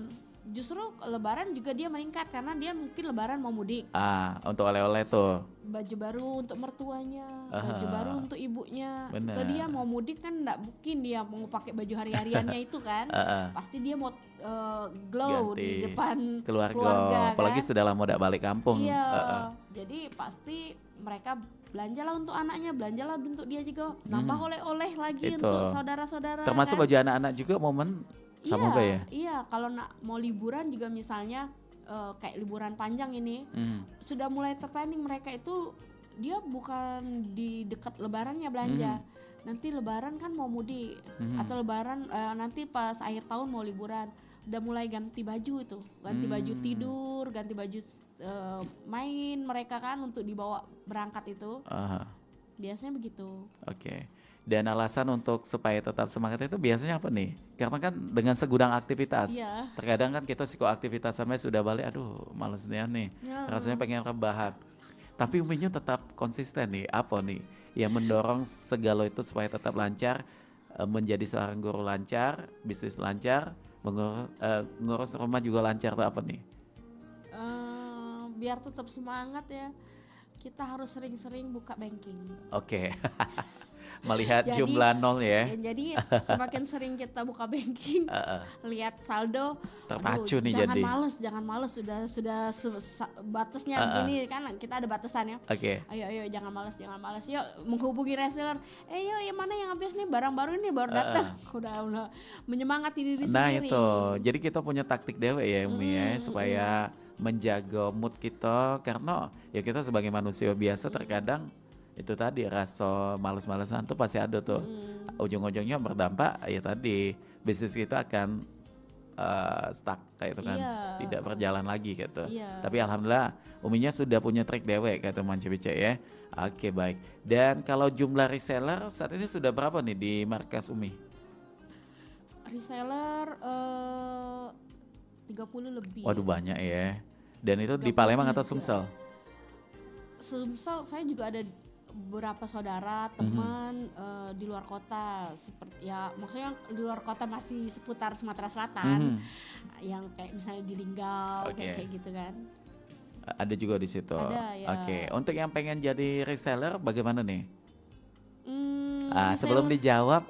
justru lebaran juga dia meningkat karena dia mungkin lebaran mau mudik. Untuk oleh-oleh tuh. Baju baru untuk mertuanya, baju baru untuk ibunya. Bener. Atau dia mau mudik kan enggak mungkin dia mau pakai baju hari-hariannya itu kan. Pasti dia mau glow Ganti di depan keluarga, apalagi kan. sudah lama udah balik kampung. Iya. Jadi pasti mereka belanjalah untuk anaknya, belanjalah untuk dia juga, nambah oleh-oleh lagi Itu. untuk saudara-saudara. Termasuk kan. baju anak-anak juga momen sama gak ya? Iya, kalau mau liburan juga misalnya kayak liburan panjang ini sudah mulai terplanning mereka itu dia bukan di dekat lebarannya belanja. Nanti lebaran kan mau mudik atau lebaran nanti pas akhir tahun mau liburan. Udah mulai ganti baju itu, ganti baju tidur, ganti baju main mereka kan untuk dibawa berangkat itu. Aha. Biasanya begitu. Oke. Dan alasan untuk supaya tetap semangat itu biasanya apa nih? Karena kan dengan segudang aktivitas. Iya. Terkadang kan kita psikoaktivitas sampai sudah balik, aduh males nih. Ya. Rasanya pengen rebahan. Tapi Uminya tetap konsisten nih. Apa nih yang mendorong segala itu supaya tetap lancar, menjadi seorang guru lancar, bisnis lancar, ngurus rumah juga lancar tuh apa nih? Biar tetap semangat ya, kita harus sering-sering buka banking. Oke. Melihat Jadi- jumlah nol ya. Jadi semakin sering kita buka banking, lihat saldo, Terpacu nih jangan jadi. jangan males sudah batasnya begini kan kita ada batasan ya. Oke. Ayo jangan malas yuk menghubungi reseller. Yuk yang mana yang habis nih barang baru ini baru datang. Udah menyemangati diri Nah sendiri. itu, jadi kita punya taktik dewe ya Umi ya, supaya menjaga mood kita, karena ya kita sebagai manusia biasa terkadang itu tadi rasa males-malesan tuh pasti ada tuh. Ujung-ujungnya berdampak ya tadi bisnis kita akan stuck kayak itu kan, Iya. tidak berjalan lagi gitu. Iya. Tapi alhamdulillah Uminya sudah punya trik dewe kata Manci Bice ya. Oke baik. Dan kalau jumlah reseller saat ini sudah berapa nih di markas Umi? Reseller 30 lebih. Waduh banyak ya. Dan itu di Palembang atau 33. Sumsel? Sumsel saya juga ada beberapa saudara teman di luar kota, seperti ya maksudnya di luar kota masih seputar Sumatera Selatan, yang kayak misalnya di Linggau Oke. kayak gitu kan. Ada juga di situ. Ada, ya. Oke, untuk yang pengen jadi reseller bagaimana nih? Reseller- Sebelum dijawab,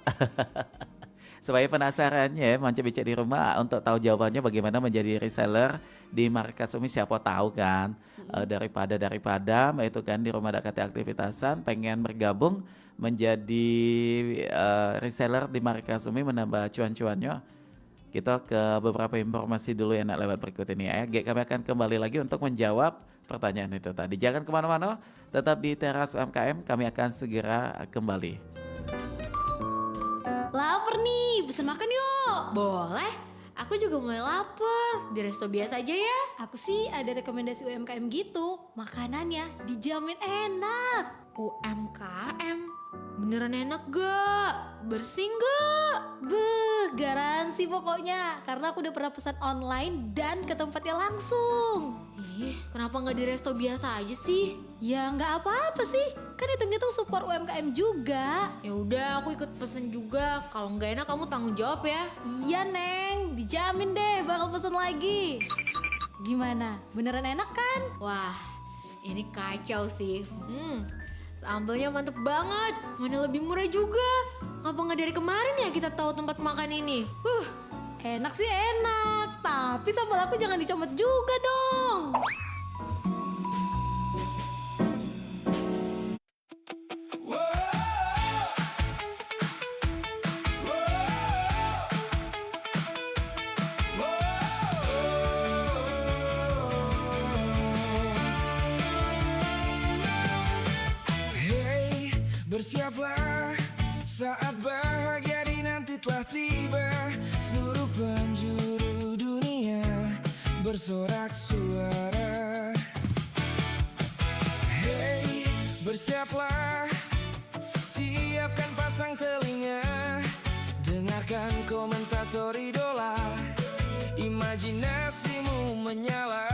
supaya penasarannya Manca Bica di rumah untuk tahu jawabannya bagaimana menjadi reseller di markas Umi, siapa tahu kan daripada itu kan di rumah dekat aktivitasan pengen bergabung menjadi reseller di markas Umi menambah cuan-cuannya. Kita ke beberapa informasi dulu yang lewat berikut ini ya. Kami akan kembali lagi untuk menjawab pertanyaan itu tadi. Jangan kemana-mana, tetap di Teras UMKM, kami akan segera kembali. Lapar nih, pesen makan yuk. Boleh, aku juga mulai lapar. Di resto biasa aja ya. Aku sih ada rekomendasi UMKM gitu. Makanannya dijamin enak. UMKM, beneran enak gak? Bersih gak? Beuh, garansi pokoknya. Karena aku udah pernah pesan online dan ke tempatnya langsung. Ih, kenapa gak di resto biasa aja sih? Ya nggak apa-apa sih. Kan hitung-hitung support UMKM juga. Ya udah, aku ikut pesen juga. Kalau nggak enak kamu tanggung jawab ya. Iya Neng, dijamin deh bakal pesen lagi. Gimana? Beneran enak kan? Wah, ini kacau sih. Sambelnya mantep banget. Mana lebih murah juga. Ngapa nggak dari kemarin ya kita tahu tempat makan ini? Enak sih enak, tapi sambal aku jangan dicomot juga dong. Saat bahagia dinanti telah tiba, seluruh penjuru dunia bersorak suara. Hey, bersiaplah, siapkan pasang telinga, dengarkan komentator idola, imajinasimu menyala.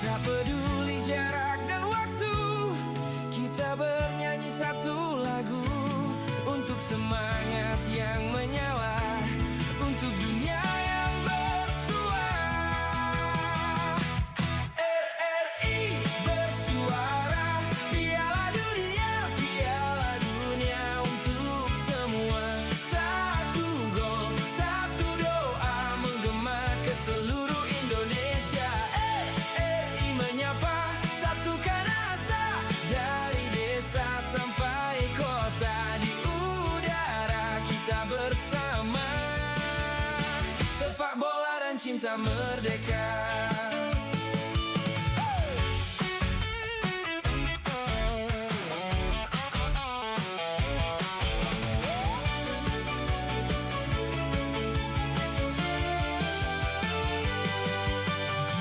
Tak peduli jarak dan waktu, kita bernyanyi satu lagu untuk semangat yang menyala, untuk dunia yang bersuara. RRI bersuara, Piala Dunia untuk semua. Satu gol, satu doa menggema ke seluruh Indonesia. RRI menyapa, satukan asa dari desa sampai kota. Di udara kita bersama, sepak bola dan cinta merdeka.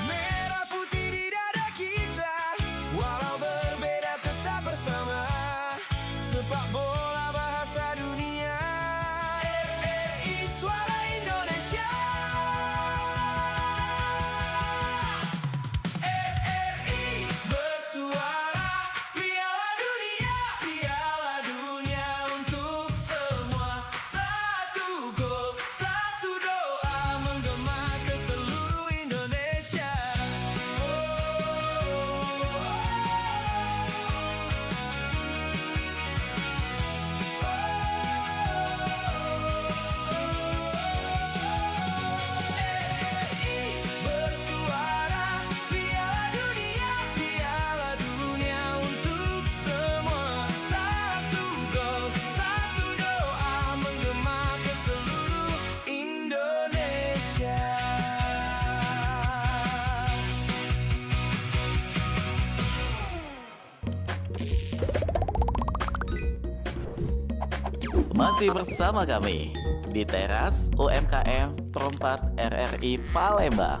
Merah putih di dada kita, walau berbeda tetap bersama. Sepak bola bahasa dunia, RRI suara Indonesia. RRI bersuara, Piala Dunia untuk semua. Satu gol, satu doa menggema ke seluruh Indonesia. RRI bersuara, Piala Dunia untuk semua. Satu gol, satu doa menggema ke seluruh Indonesia. Masih bersama kami di teras UMKM Perempat RRI Palembang.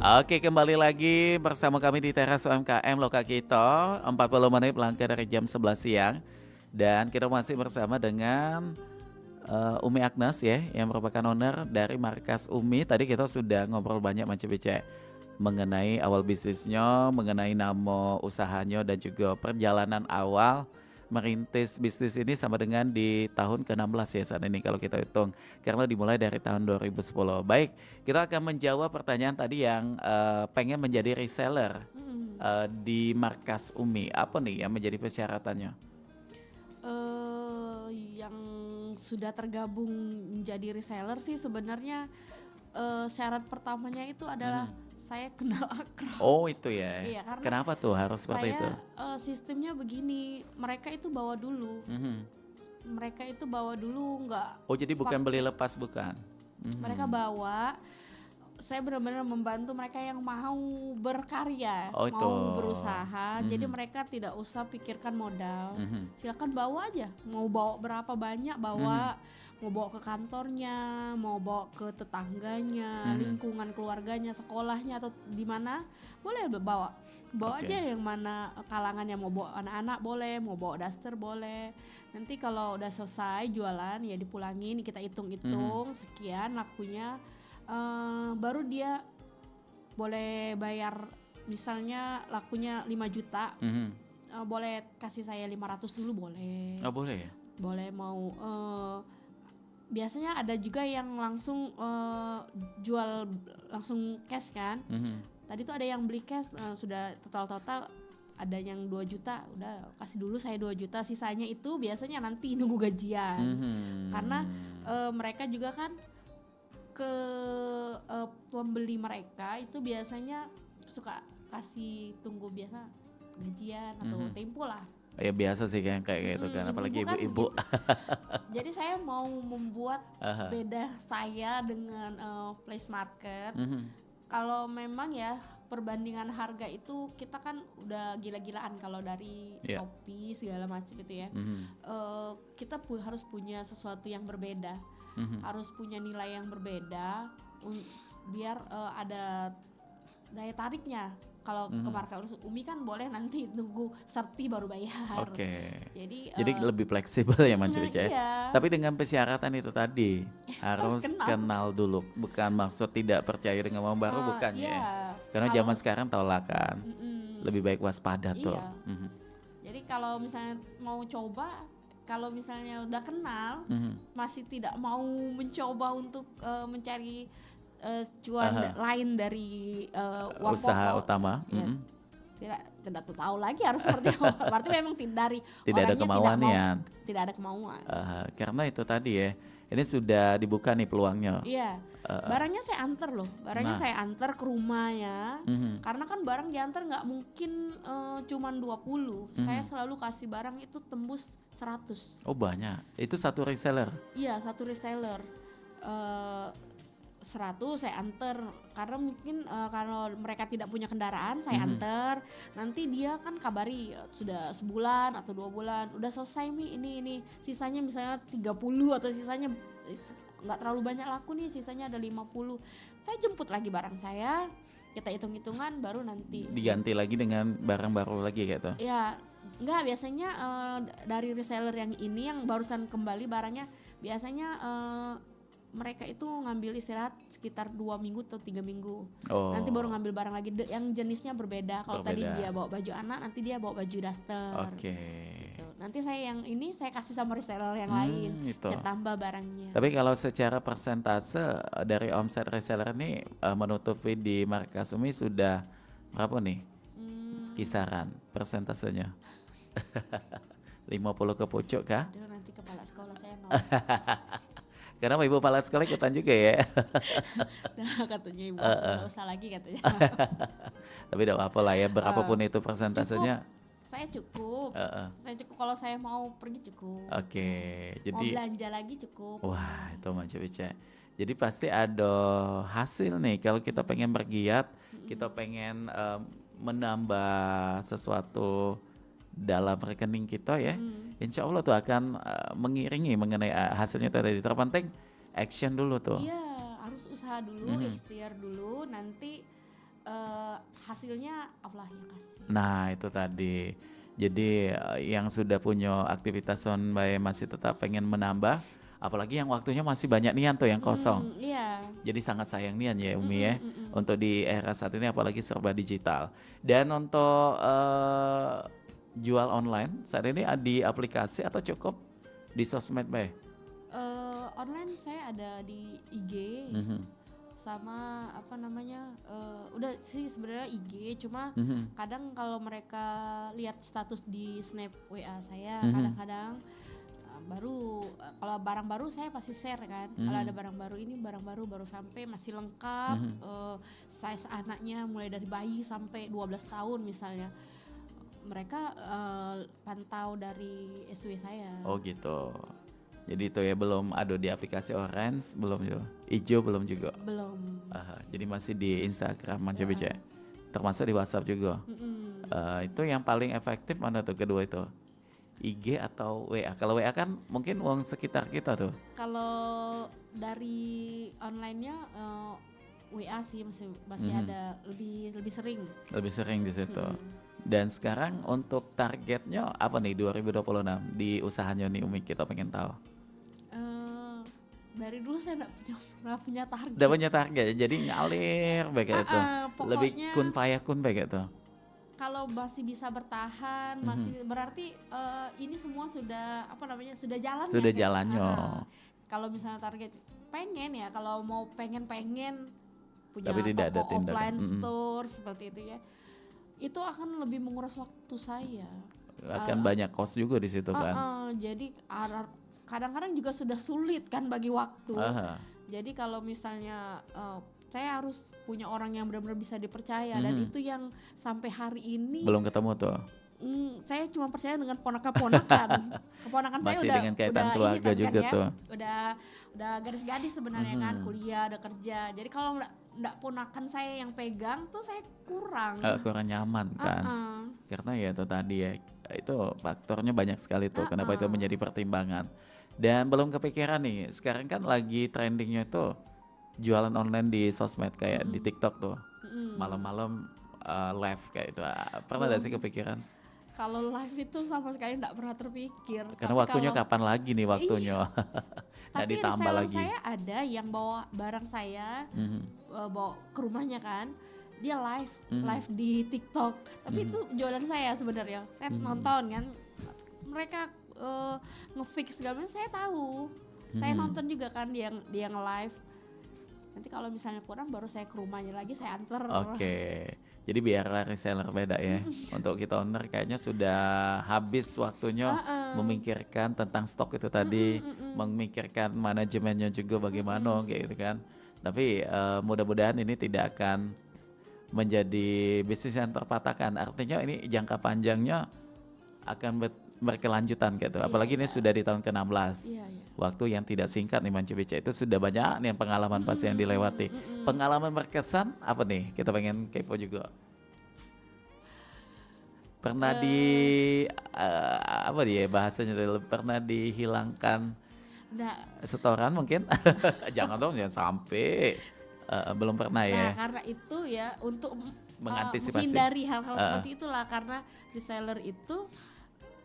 Oke, kembali lagi bersama kami di Teras UMKM Loka Kito, 40 menit melangkah dari jam 11 siang. Dan kita masih bersama dengan Umi Agnes ya, yang merupakan owner dari Markas Umi. Tadi kita sudah ngobrol banyak macam bicara mengenai awal bisnisnya, mengenai nama usahanya dan juga perjalanan awal merintis bisnis ini sama dengan di tahun ke-16 ya saat ini kalau kita hitung. Karena dimulai dari tahun 2010. Baik, kita akan menjawab pertanyaan tadi yang pengen menjadi reseller di Markas Umi. Apa nih yang menjadi persyaratannya? Yang sudah tergabung menjadi reseller sih sebenarnya syarat pertamanya itu adalah saya kenal akrab. Oh itu ya. Iya, karena kenapa tuh harus seperti itu? Sistemnya begini, mereka itu bawa dulu. Mereka itu bawa dulu nggak. Oh jadi bukan beli lepas bukan? Mereka bawa. Saya benar-benar membantu mereka yang mau berkarya, Oh, itu. mau berusaha. Jadi mereka tidak usah pikirkan modal. Silakan bawa aja. Mau bawa berapa banyak bawa. Mau bawa ke kantornya, mau bawa ke tetangganya, lingkungan keluarganya, sekolahnya atau di mana boleh bawa. Bawa Oke. aja yang mana kalangannya, mau bawa anak-anak boleh, mau bawa daster boleh. Nanti kalau udah selesai jualan ya dipulangin, kita hitung-hitung sekian lakunya. Baru dia boleh bayar, misalnya lakunya 5 juta, boleh kasih saya 500 dulu boleh. Oh boleh ya? Boleh mau biasanya ada juga yang langsung jual langsung cash kan. Tadi tuh ada yang beli cash sudah total ada yang 2 juta, udah kasih dulu saya 2 juta, sisanya itu biasanya nanti nunggu gajian. Karena mereka juga kan ke pembeli mereka itu biasanya suka kasih tunggu biasa gajian atau tempo lah. Ya biasa sih kayak gitu kan, apalagi Ibu-ibu kan ibu-ibu. Jadi saya mau membuat beda saya dengan Place Market. Kalau memang ya perbandingan harga itu kita kan udah gila-gilaan kalau dari Iya. Shopee segala macam itu ya. Kita harus punya sesuatu yang berbeda, harus punya nilai yang berbeda biar ada daya tariknya. Kalau ke Markas Umi kan boleh nanti tunggu serti baru bayar. Oke. Jadi Lebih fleksibel ya Mas Cica ya. iya. Tapi dengan persyaratan itu tadi harus kenal. kenal dulu. Bukan maksud tidak percaya dengan uang baru bukan iya. ya. Karena Kalau- zaman sekarang tau lah kan. Lebih baik waspada tuh. Iya. Jadi kalau misalnya mau coba, kalau misalnya udah kenal, masih tidak mau mencoba untuk mencari cuan lain dari uang Usaha pokok, utama. ya, tidak tahu lagi harus seperti apa. Berarti memang dari Tidak ada orangnya kemauan ya. tidak ada kemauan. Karena itu tadi ya. Ini sudah dibuka nih peluangnya. Iya, barangnya saya antar loh, barangnya Nah. saya antar ke rumahnya. Karena kan barang diantar nggak mungkin cuman 20. Saya selalu kasih barang itu tembus 100. Oh banyak. Itu satu reseller. Iya, satu reseller. 100 saya antar karena mungkin kalau mereka tidak punya kendaraan saya antar, nanti dia kan kabari sudah sebulan atau 2 bulan udah selesai Mi ini sisanya misalnya 30 atau sisanya nggak terlalu banyak laku nih, sisanya ada 50, saya jemput lagi barang saya, kita hitung-hitungan baru nanti Diganti lagi dengan barang baru lagi gitu. ya. Enggak, biasanya dari reseller yang ini yang barusan kembali barangnya biasanya mereka itu ngambil istirahat sekitar 2 minggu atau 3 minggu. Oh. Nanti baru ngambil barang lagi yang jenisnya berbeda. Kalau tadi Berbeda. dia bawa baju anak, nanti dia bawa baju daster. Oke. Gitu. Nanti saya yang ini saya kasih sama reseller yang lain. Itu. Saya tambah barangnya. Tapi kalau secara persentase dari omset reseller ini menutupi di Markas Umi sudah berapa nih? Kisaran persentasenya. 50 ke pucuk kah? Aduh, nanti kepala sekolah saya nol. Karena ibu kepala sekolah ikutan juga ya. Nah, katanya ibu nggak usah lagi katanya. Tapi tidak apa lah ya, berapapun itu persentasenya. Saya cukup. Heeh. Saya cukup kalau saya mau pergi cukup. Oke, Mau jadi belanja lagi cukup. wah itu macam Ica. Jadi pasti ada hasil nih kalau kita pengen bergiat, kita pengen menambah sesuatu dalam rekening kita ya. Insya Allah tuh akan mengiringi mengenai hasilnya tadi. Terpenting action dulu tuh. Iya, harus usaha dulu, ikhtiar dulu, nanti hasilnya Allah yang kasih. Nah, itu tadi. Jadi yang sudah punya aktivitas standby masih tetap pengen menambah, apalagi yang waktunya masih banyak nian tuh yang kosong. Iya. Jadi sangat sayang nian ya Umi ya, untuk di era saat ini apalagi serba digital. Dan untuk jual online saat ini di aplikasi atau cukup di sosmed Bay? Online saya ada di IG. Sama apa namanya, udah sih sebenarnya IG, cuma kadang kalau mereka lihat status di snap WA saya, kadang-kadang baru kalau barang baru saya pasti share kan. Kalau ada barang baru, ini barang baru sampai masih lengkap, size anaknya mulai dari bayi sampai 12 tahun misalnya, mereka pantau dari SW saya. Oh gitu. Jadi itu ya belum ada di aplikasi Orange, belum juga. Ijo belum juga. Belum. Jadi masih di Instagram Manca BC. Termasuk di WhatsApp juga. Itu yang paling efektif mana tuh kedua itu? IG atau WA? Kalau WA kan mungkin uang sekitar kita tuh. Kalau dari online-nya WA sih masih ada lebih sering. Lebih sering di situ. Dan sekarang untuk targetnya apa nih 2026 di usahanya nih Umi, kita pengen tahu. Dari dulu saya nggak punya target. Udah punya target, jadi ngalir baik itu. Lebih Pokoknya kun fayakun baik itu. kalau masih bisa bertahan, masih berarti ini semua sudah apa namanya sudah jalan. Sudah ya, jalannya. Kalau misalnya target pengen ya, kalau mau pengen punya Tapi tidak ada toko tindakan. offline store seperti itu ya, itu akan lebih menguras waktu saya. Akan banyak cost juga di situ kan. Jadi kadang-kadang juga sudah sulit kan bagi waktu. Aha. Jadi kalau misalnya saya harus punya orang yang benar-benar bisa dipercaya, dan itu yang sampai hari ini Belum ketemu tuh. saya cuma percaya dengan ponakan-ponakan. Keponakan saya Masih udah dengan kaitan ini keluarga kan juga ya, tuh. udah gadis-gadis sebenarnya kan, kuliah, udah kerja. Jadi kalau nggak ponakan saya yang pegang tuh saya kurang. Kurang nyaman kan. Karena ya itu tadi ya, itu faktornya banyak sekali tuh. Kenapa itu menjadi pertimbangan. Dan belum kepikiran nih, sekarang kan lagi trendingnya itu jualan online di sosmed kayak di TikTok tuh. Malam-malam live kayak itu. Pernah gak sih kepikiran? Kalau live itu sama sekali nggak pernah terpikir. Karena Tapi waktunya kalau- kapan lagi nih waktunya? Nggak Tapi ditambah reseller lagi. saya ada yang bawa barang saya, bawa ke rumahnya kan, dia live di TikTok. Tapi itu jualan saya sebenarnya. Saya nonton kan, mereka nge-fix segala macam, saya tahu. Saya nonton juga kan dia nge-live. Nanti kalau misalnya kurang baru saya ke rumahnya lagi, saya anter. Oke. Jadi biarlah reseller beda ya. Untuk kita owner kayaknya sudah habis waktunya memikirkan tentang stok itu tadi, memikirkan manajemennya juga bagaimana kayak gitu kan. Tapi mudah-mudahan ini tidak akan menjadi bisnis yang terpatahkan. Artinya ini jangka panjangnya akan berkelanjutan gitu. Apalagi ini sudah di tahun ke-16. Iya, iya. Waktu yang tidak singkat nih Manca BC, itu sudah banyak nih pengalaman pasti yang dilewati. Pengalaman berkesan apa nih? Kita pengen kepo juga. Pernah apa dia bahasanya tuh, pernah dihilangkan Nah, setoran mungkin? Jangan dong, jangan sampai. Belum pernah ya. karena itu ya untuk Mengantisipasi. menghindari hal-hal seperti itulah, karena reseller itu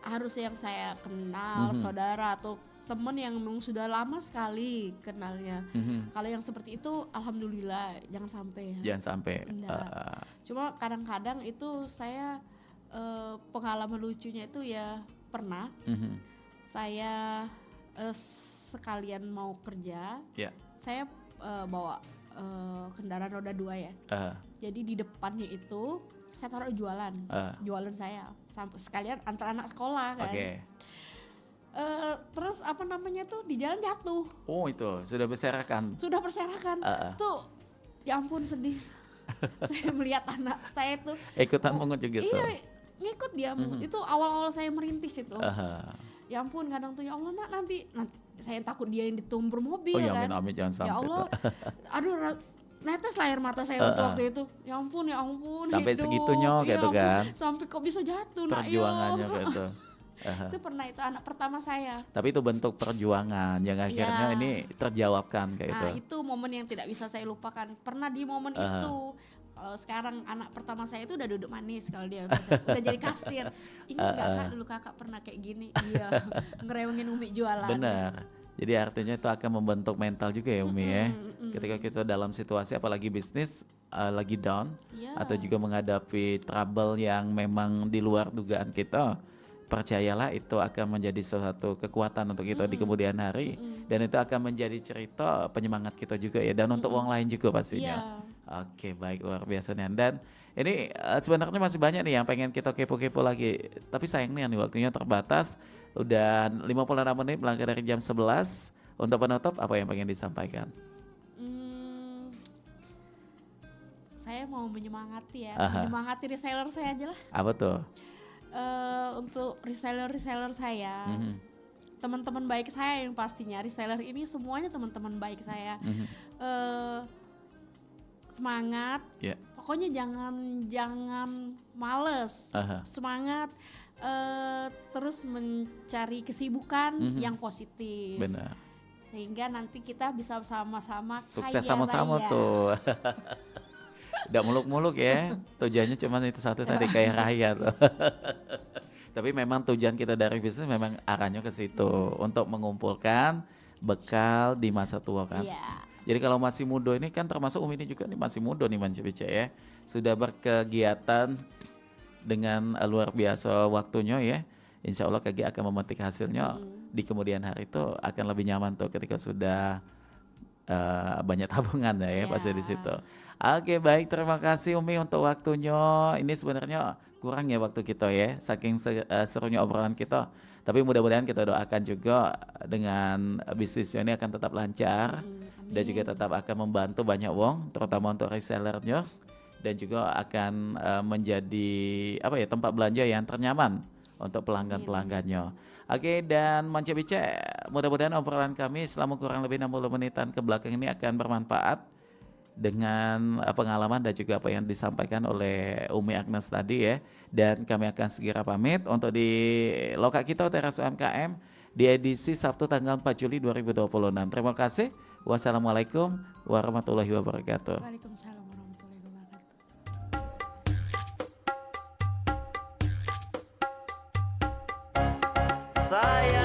harus yang saya kenal, saudara atau teman yang memang sudah lama sekali kenalnya. Kalau yang seperti itu alhamdulillah jangan sampai ya. Jangan sampai. Enggak. Cuma kadang-kadang itu saya pengalaman lucunya itu ya pernah saya sekalian mau kerja, Ya. saya bawa kendaraan roda 2 ya. Jadi di depannya itu saya taruh jualan saya, sampai sekalian antar anak sekolah kan. Oke. Terus apa namanya tuh di jalan jatuh, Oh itu sudah berserakan. sudah berserakan. Tuh ya ampun sedih. Saya melihat anak saya tuh Ikutan mengut juga tuh. iya ngikut dia. Itu awal-awal saya merintis itu. Aha. Ya ampun, kadang tuh ya Allah nak, nanti saya takut dia yang ditumbur mobil Oh ya kan. amin jangan sampai. Ya Allah, tuh. aduh netes lah air mata saya waktu itu. Ya ampun Sampai hidup. segitunya Ya gitu ampun, kan. sampai kok bisa jatuh nak yo. Perjuangannya gitu. Aha. Itu pernah, itu anak pertama saya. Tapi itu bentuk perjuangan yang akhirnya Ya. ini terjawabkan kayak Nah itu. itu momen yang tidak bisa saya lupakan. Pernah di momen itu Kalau sekarang anak pertama saya itu udah duduk manis kalau dia udah jadi kasir. Ingat nggak Kak dulu kakak pernah kayak gini? Iya, ngerewengin Umi jualan. Benar. Jadi artinya itu akan membentuk mental juga ya Umi ya. Mm-mm. Ketika kita dalam situasi apalagi bisnis lagi down Iya. atau juga menghadapi trouble yang memang di luar dugaan kita, percayalah itu akan menjadi suatu kekuatan untuk kita di kemudian hari dan itu akan menjadi cerita penyemangat kita juga ya dan untuk orang lain juga pastinya. Iya. Oke, baik, luar biasa nih. Dan ini sebenarnya masih banyak nih yang pengen kita kepo-kepo lagi. Tapi sayangnya nih waktunya terbatas. Udah 56 menit melangkah dari jam 11. Untuk penutup apa yang pengen disampaikan? Saya mau menyemangati ya, Aha. menyemangati reseller saya aja lah. Apa tuh? Untuk reseller saya, Mhm, teman-teman baik saya yang pastinya reseller ini semuanya teman-teman baik saya. mhm. Eh, Semangat, Ya. pokoknya jangan males, Aha. semangat, terus mencari kesibukan yang positif, Benar. sehingga nanti kita bisa sama-sama Sukses kaya sama-sama raya. tuh. Udah muluk-muluk ya. Tujuannya cuma itu satu tadi kayak raya tuh. Tapi memang tujuan kita dari bisnis memang arahnya ke situ untuk mengumpulkan bekal di masa tua kan. Iya. Jadi kalau masih muda ini kan termasuk Umi ini juga nih masih muda nih Mance Bica ya. Sudah berkegiatan dengan luar biasa waktunya ya. Insya Allah KG akan memetik hasilnya di kemudian hari itu akan lebih nyaman tuh ketika sudah banyak tabungan ya pasti di situ. Oke, baik, terima kasih Umi untuk waktunya. Ini sebenarnya kurang ya waktu kita ya, saking serunya obrolan kita. Tapi mudah-mudahan kita doakan juga dengan bisnisnya ini akan tetap lancar dan juga tetap akan membantu banyak wong, terutama untuk resellernya dan juga akan menjadi apa ya tempat belanja yang ternyaman untuk pelanggan-pelanggannya. Oke, dan Mance Bica, mudah-mudahan obrolan kami selama kurang lebih 60 menitan ke belakang ini akan bermanfaat dengan pengalaman dan juga apa yang disampaikan oleh Umi Agnes tadi ya. Dan kami akan segera pamit untuk di lokal kita Teras UMKM di edisi Sabtu tanggal 4 Juli 2026. Terima kasih. Wassalamualaikum warahmatullahi wabarakatuh. Waalaikumsalam warahmatullahi wabarakatuh. Saya